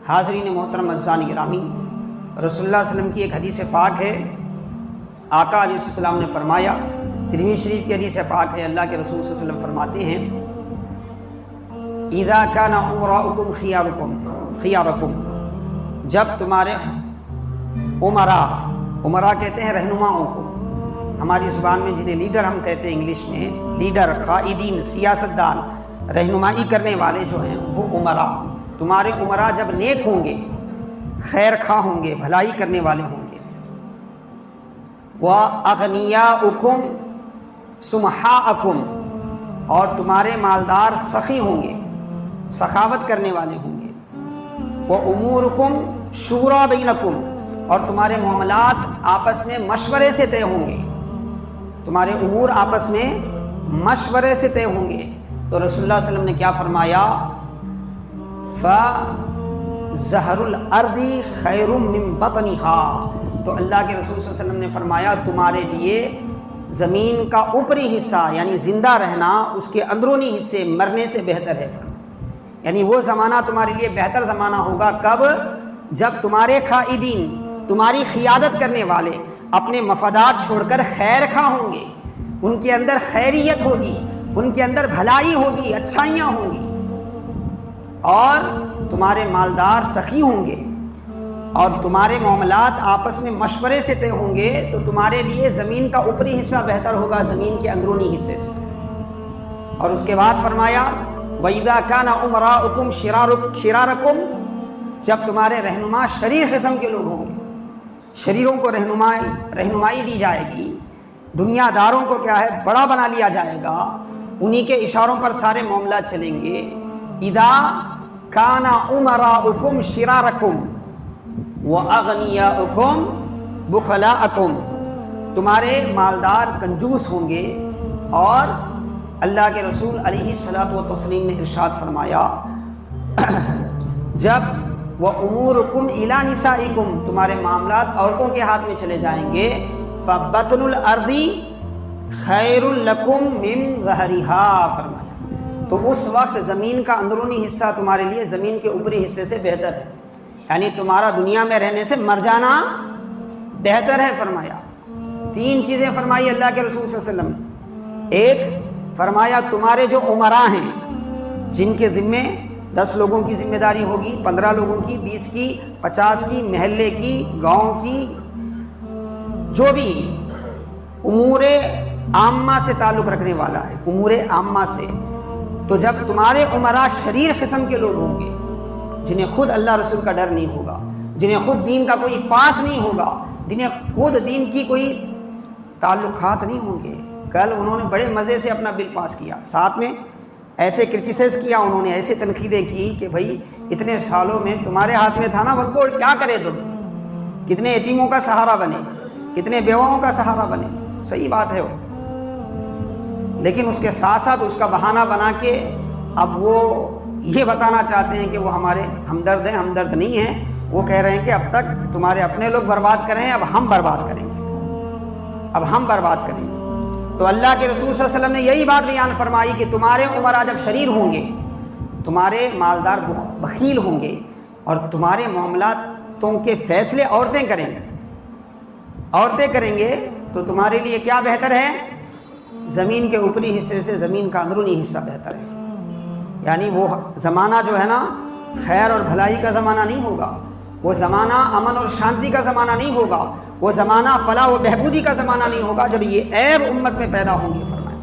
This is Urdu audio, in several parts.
حاضرین محترم عزیزان گرامی، رسول اللہ صلی اللہ علیہ وسلم کی ایک حدیث پاک ہے۔ آقا علیہ السلام نے فرمایا، ترمذی شریف کی حدیث پاک ہے، اللہ کے رسول صلی اللہ علیہ وسلم فرماتے ہیں اذا کان امراؤکم خیارکم، جب تمہارے امراء کہتے ہیں رہنماؤں کو، ہماری زبان میں جنہیں لیڈر ہم کہتے ہیں، انگلش میں لیڈر، قائدین، سیاستدان، رہنمائی کرنے والے جو ہیں وہ امراء، تمہارے امراء جب نیک ہوں گے، خیر خواہ ہوں گے، بھلائی کرنے والے ہوں گے، وَأَغْنِيَاؤُكُمْ سُمَحَاءَكُمْ، اور تمہارے مالدار سخی ہوں گے، سخاوت کرنے والے ہوں گے، وَأُمُورُكُمْ شُورَىٰ بَيْنَكُمْ، اور تمہارے معاملات آپس میں مشورے سے طے ہوں گے، تمہارے امور آپس میں مشورے سے طے ہوں گے، تو رسول اللہ صلی اللہ علیہ وسلم نے کیا فرمایا؟ فَزَهْرُ الْأَرْضِ خَيْرٌ مِّن بَطْنِهَا، تو اللہ کے رسول صلی اللہ علیہ وسلم نے فرمایا تمہارے لیے زمین کا اوپری حصہ یعنی زندہ رہنا اس کے اندرونی حصے مرنے سے بہتر ہے۔ یعنی وہ زمانہ تمہارے لیے بہتر زمانہ ہوگا کب؟ جب تمہارے قائدین، تمہاری قیادت کرنے والے اپنے مفادات چھوڑ کر خیر خواہ ہوں گے، ان کے اندر خیریت ہوگی، ان کے اندر بھلائی ہوگی، اچھائیاں ہوں گی، اور تمہارے مالدار سخی ہوں گے، اور تمہارے معاملات آپس میں مشورے سے طے ہوں گے، تو تمہارے لیے زمین کا اوپری حصہ بہتر ہوگا زمین کے اندرونی حصے سے۔ اور اس کے بعد فرمایا وَإِذَا كَانَ أُمَرَاؤُكُمْ شِرَارَكُمْ، جب تمہارے رہنما شریر قسم کے لوگ ہوں گے، شریروں کو رہنمائی دی جائے گی، دنیا داروں کو کیا ہے بڑا بنا لیا جائے گا، انہی کے اشاروں پر سارے معاملات چلیں گے۔ اذا کان امراؤکم شرارکم واغنیاؤکم بخلاءکم، تمہارے مالدار کنجوس ہوں گے، اور اللہ کے رسول علیہ الصلوۃ والتسلیم نے ارشاد فرمایا جب وَأُمُورُكُمْ إِلَىٰ نِسَائِكُمْ، تمہارے معاملات عورتوں کے ہاتھ میں چلے جائیں گے، فَبَطْنُ الْأَرْضِ خَيْرٌ لَكُمْ مِنْ ظَهْرِهَا، فرمایا تو اس وقت زمین کا اندرونی حصہ تمہارے لیے زمین کے اوپری حصے سے بہتر ہے، یعنی تمہارا دنیا میں رہنے سے مر جانا بہتر ہے۔ فرمایا تین چیزیں فرمائی اللہ کے رسول صلی اللہ علیہ وسلم نے۔ ایک فرمایا تمہارے جو امراء ہیں، جن کے ذمے 10 لوگوں کی ذمہ داری ہوگی، 15 لوگوں کی، 20 کی، 50 کی، محلے کی، گاؤں کی، جو بھی امور عامہ سے تعلق رکھنے والا ہے، امور عامہ سے، تو جب تمہارے امراء شریر قسم کے لوگ ہوں گے، جنہیں خود اللہ رسول کا ڈر نہیں ہوگا، جنہیں خود دین کا کوئی پاس نہیں ہوگا، جنہیں خود دین کی کوئی تعلقات نہیں ہوں گے، کل انہوں نے بڑے مزے سے اپنا بل پاس کیا، ساتھ میں ایسے کرٹیسائز کیا، انہوں نے ایسے تنقیدیں کی کہ بھائی اتنے سالوں میں تمہارے ہاتھ میں تھا نا وقت، کیا کرے تم، کتنے یتیموں کا سہارا بنے، کتنے بیواؤں کا سہارا بنے، صحیح بات ہے وہ، لیکن اس کے ساتھ ساتھ اس کا بہانہ بنا کے اب وہ یہ بتانا چاہتے ہیں کہ وہ ہمارے ہمدرد ہیں، ہمدرد نہیں ہیں، وہ کہہ رہے ہیں کہ اب تک تمہارے اپنے لوگ برباد کریں، اب ہم برباد کریں گے، اب ہم برباد کریں گے۔ تو اللہ کے رسول صلی اللہ علیہ وسلم نے یہی بات بیان فرمائی کہ تمہارے امراء جب شریر ہوں گے، تمہارے مالدار بخیل ہوں گے، اور تمہارے معاملاتوں کے فیصلے عورتیں کریں گے، تو تمہارے لیے کیا بہتر ہے؟ زمین کے اوپری حصے سے زمین کا اندرونی حصہ بہتر ہے۔ یعنی وہ زمانہ جو ہے نا خیر اور بھلائی کا زمانہ نہیں ہوگا، وہ زمانہ امن اور شانتی کا زمانہ نہیں ہوگا، وہ زمانہ فلاح و بہبودی کا زمانہ نہیں ہوگا جب یہ عیب امت میں پیدا ہوں گے۔ فرمایا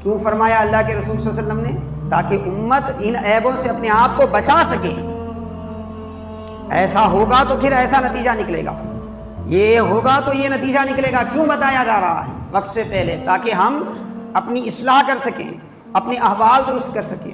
کیوں فرمایا اللہ کے رسول صلی اللہ علیہ وسلم نے؟ تاکہ امت ان عیبوں سے اپنے آپ کو بچا سکے۔ ایسا ہوگا تو پھر ایسا نتیجہ نکلے گا، یہ ہوگا تو یہ نتیجہ نکلے گا۔ کیوں بتایا جا رہا ہے وقت سے پہلے؟ تاکہ ہم اپنی اصلاح کر سکیں، اپنے احوال درست کر سکیں۔